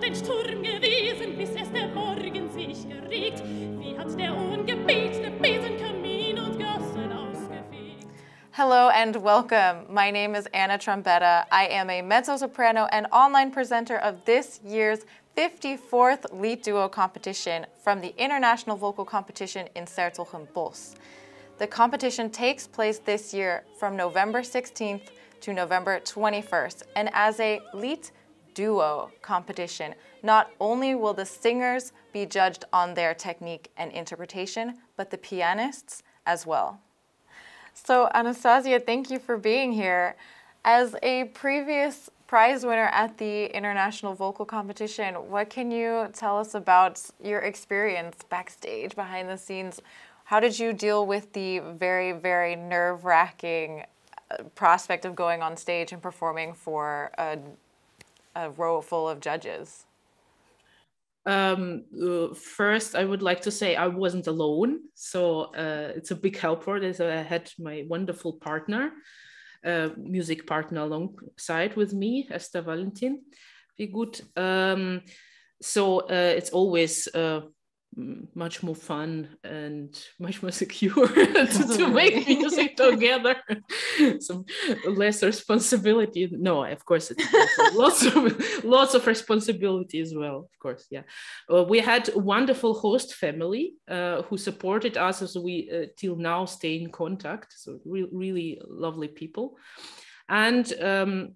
ein Sturm gewesen, bis erst der Morgen sich geregt. Wie hat der ungebetene Besen Kamin und Gassen ausgefegt? Hello and welcome. My name is Anna Trombetta. I am a mezzo-soprano and online presenter of this year's 54th LiedDuo competition from the International Vocal Competition in s-Hertogenbosch. The competition takes place this year from November 16th to November 21st, and as a LiedDuo competition, not only will the singers be judged on their technique and interpretation, but the pianists as well. So Anastasia, thank you for being here. As a previous prize winner at the International Vocal Competition, what can you tell us about your experience backstage, behind the scenes? How did you deal with the very, very nerve-wracking prospect of going on stage and performing for a row full of judges? First, I would like to say I wasn't alone. So it's a big help for this. I had my wonderful partner, music partner alongside with me, Esther Valentin. Wie gut. So it's always much more fun and much more secure to make music together. Some less responsibility. No, of course, it's lots of responsibility as well. Of course, yeah. We had a wonderful host family who supported us, as we till now stay in contact. So really lovely people, and.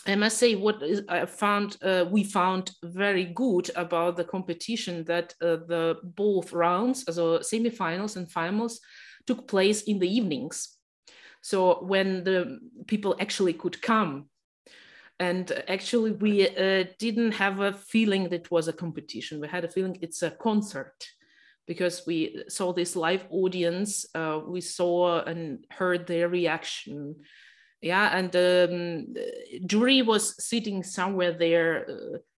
I must say, we found very good about the competition that the both rounds, also semifinals and finals, took place in the evenings. So when the people actually could come, and actually we didn't have a feeling that it was a competition. We had a feeling it's a concert, because we saw this live audience, we saw and heard their reaction. Yeah, and the jury was sitting somewhere there,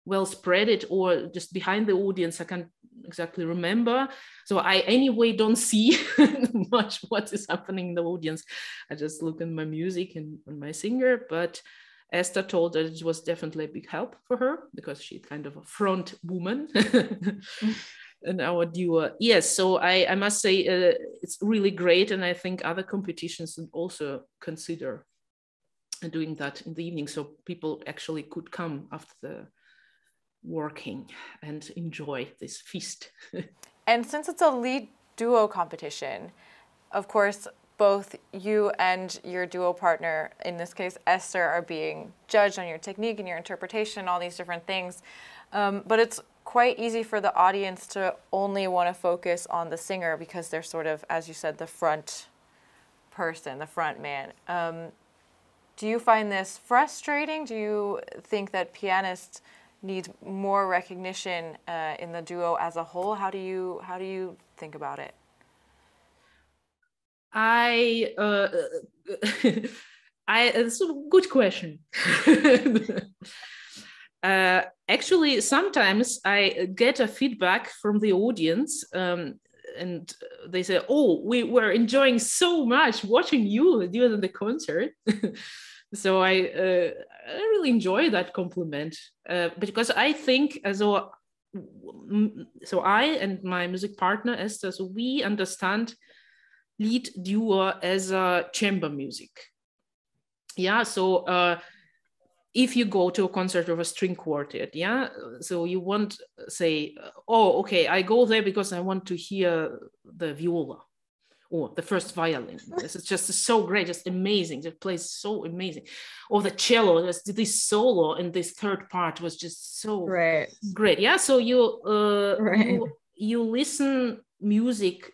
well spread it, or just behind the audience. I can't exactly remember. So I anyway don't see much what is happening in the audience. I just look at my music and on my singer. But Esther told that it was definitely a big help for her, because she's kind of a front woman. And our duo, yes. So I must say it's really great, and I think other competitions would also consider doing that in the evening, so people actually could come after the working and enjoy this feast. And since it's a LiedDuo competition, of course, both you and your duo partner, in this case Esther, are being judged on your technique and your interpretation, all these different things. But it's quite easy for the audience to only want to focus on the singer, because they're sort of, as you said, the front person, the front man. Do you find this frustrating? Do you think that pianists need more recognition in the duo as a whole? How do you think about it? It's a good question. Actually, sometimes I get a feedback from the audience, and they say, "Oh, we were enjoying so much watching you during the concert." So I really enjoy that compliment, because I think so I and my music partner Esther, so we understand LiedDuo as a chamber music. Yeah, so if you go to a concert of a string quartet, yeah, so you won't say, "Oh, okay, I go there because I want to hear the viola or the first violin. This is just so great, just amazing. It plays so amazing." Or the cello, this solo in this third part was just so great. Yeah, so you listen music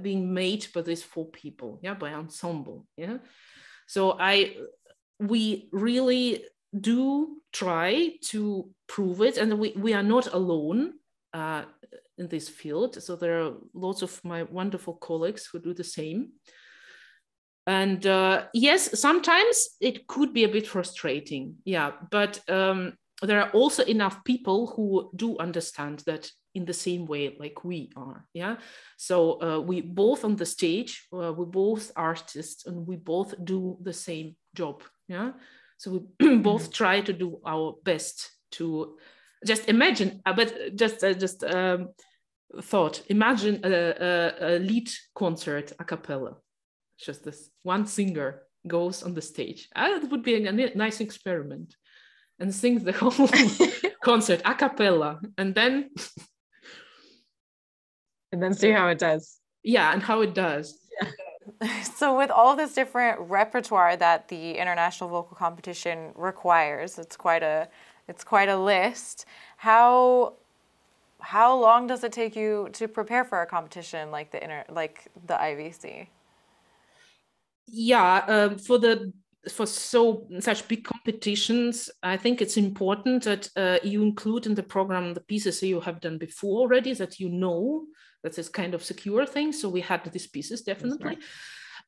being made by these four people, yeah, by ensemble, yeah. So we really do try to prove it, and we are not alone in this field. So there are lots of my wonderful colleagues who do the same. And yes, sometimes it could be a bit frustrating, yeah, but there are also enough people who do understand that in the same way like we are, yeah. So we both on the stage, we both artists, and we both do the same job, yeah. So we both try to do our best to just imagine, but just thought, imagine a lead concert a cappella. Just this one singer goes on the stage. It would be a nice experiment, and sings the whole concert a cappella, and then see how it does. Yeah, and how it does. Yeah. So with all this different repertoire that the International Vocal Competition requires, it's quite a list. How long does it take you to prepare for a competition like the IVC? Yeah, for such big competitions, I think it's important that you include in the program the pieces that you have done before already, that you know. That's this kind of secure thing. So we had these pieces definitely.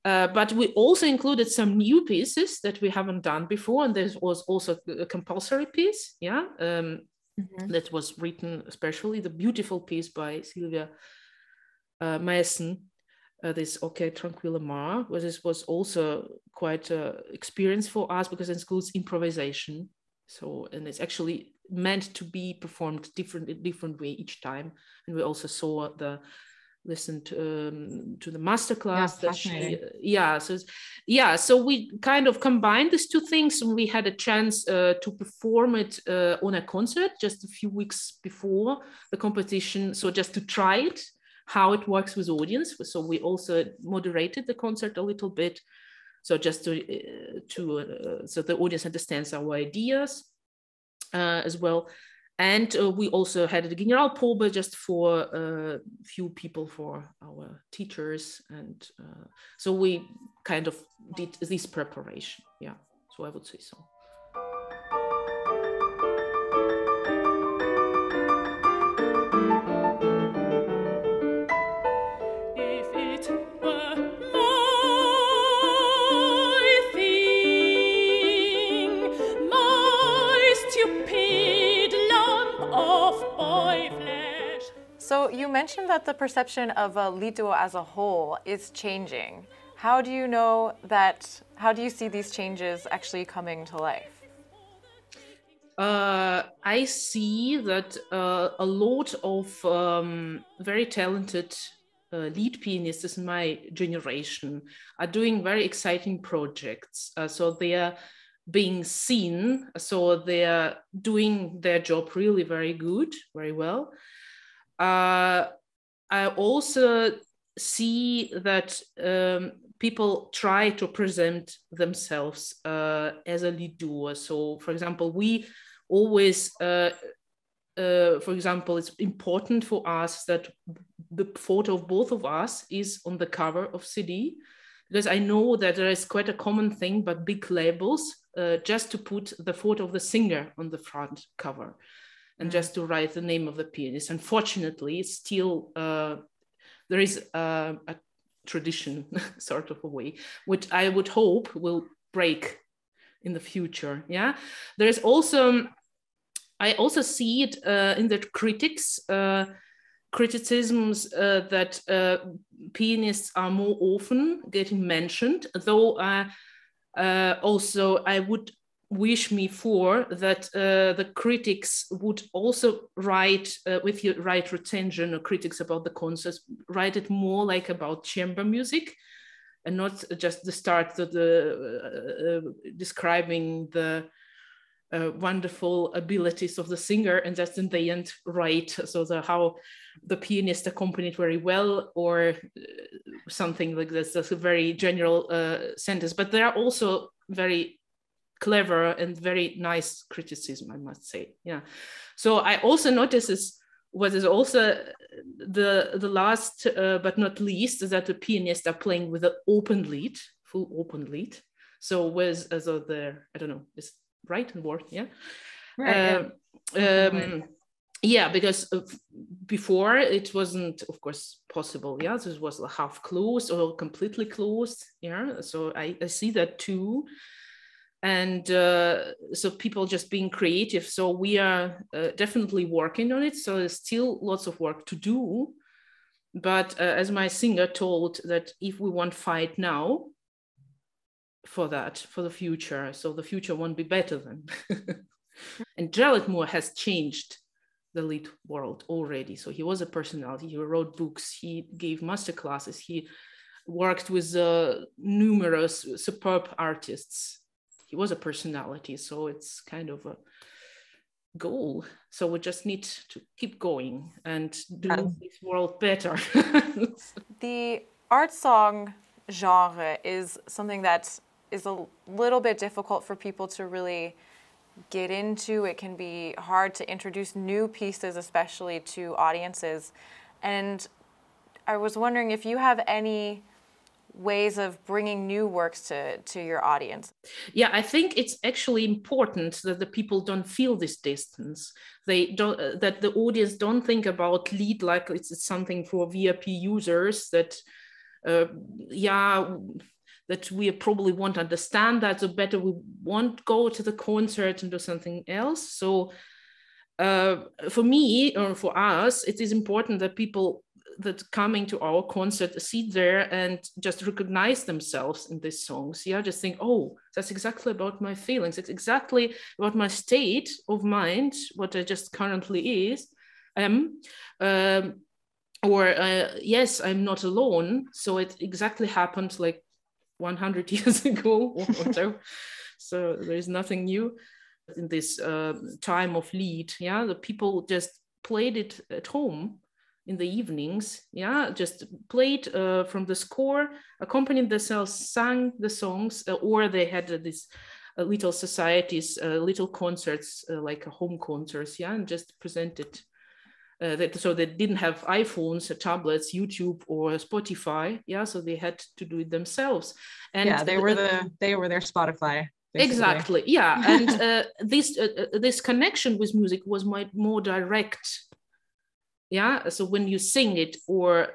But we also included some new pieces that we haven't done before. And there was also a compulsory piece, that was written especially, the beautiful piece by Sylvia Maessen, this Ok Tranquille Mar, where this was also quite an experience for us because it includes improvisation. So, and it's actually meant to be performed different way each time. And we also listened to the masterclass that so we kind of combined these two things, and we had a chance to perform it on a concert just a few weeks before the competition, so just to try it, how it works with audience. So we also moderated the concert a little bit, so just so the audience understands our ideas as well. And we also had a Generalprobe just for a few people, for our teachers. And so we kind of did this preparation. Yeah, so I would say so. So you mentioned that the perception of a LiedDuo as a whole is changing. How do you know that? How do you see these changes actually coming to life? I see that a lot of very talented lead pianists in my generation are doing very exciting projects. So they are being seen. So they are doing their job really very good, very well. I also see that people try to present themselves as a LiedDuo. So, for example, we always, for example, it's important for us that the photo of both of us is on the cover of CD, because I know that there is quite a common thing, but big labels just to put the photo of the singer on the front cover. And just to write the name of the pianist. Unfortunately, still there is a tradition, sort of a way, which I would hope will break in the future. Yeah, there is also, I also see it in the criticisms that pianists are more often getting mentioned. Though also I would wish me for that the critics would also write with your right retention, or critics about the concerts, write it more like about chamber music, and not just the start of the describing the wonderful abilities of the singer, and just in the end write so how the pianist accompanied very well, or something like this. That's a very general sentence, but there are also very clever and very nice criticism, I must say. Yeah. So I also notice what is also the last but not least, is that the pianists are playing with an open lead, full open lead. So with the, I don't know, is right word? Yeah. Right. Yeah, because before it wasn't, of course, possible. Yeah, this was half closed or completely closed. Yeah. So I see that too. And so people just being creative. So we are definitely working on it. So there's still lots of work to do. But as my singer told, that if we want fight now for that, for the future, so the future won't be better then. And Gerald Moore has changed the lead world already. So he was a personality. He wrote books. He gave master classes. He worked with numerous superb artists. He was a personality. So it's kind of a goal. So we just need to keep going and do this world better. The art song genre is something that is a little bit difficult for people to really get into. It can be hard to introduce new pieces, especially to audiences. And I was wondering if you have any ways of bringing new works to your audience. Yeah, I think it's actually important that the people don't feel this distance. They don't, that the audience don't think about Lied like it's something for VIP users that, that we probably won't understand that, so better we won't go to the concert and do something else. So for me, or for us, it is important that people that coming to our concert sit there and just recognize themselves in these songs. Yeah, just think, oh, that's exactly about my feelings. It's exactly about my state of mind, what I just currently am. Yes, I'm not alone. So it exactly happened like 100 years ago or so. So there is nothing new in this time of Lied. Yeah, the people just played it at home in the evenings, yeah, just played from the score, accompanied themselves, sang the songs, or they had these little societies, little concerts, like home concerts, yeah, and just presented. So they didn't have iPhones, tablets, YouTube, or Spotify, yeah, so they had to do it themselves. And yeah, they were their Spotify. Basically. Exactly, yeah, and this connection with music was more direct. Yeah, so when you sing it or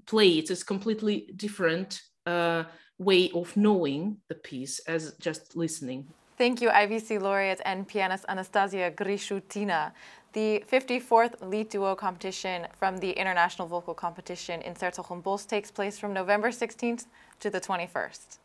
play it, it's completely different way of knowing the piece as just listening. Thank you, IVC-Laureate and pianist Anastasia Grishutina. The 54th LiedDuo competition from the International Vocal Competition in s-Hertogenbosch takes place from November 16th to the 21st.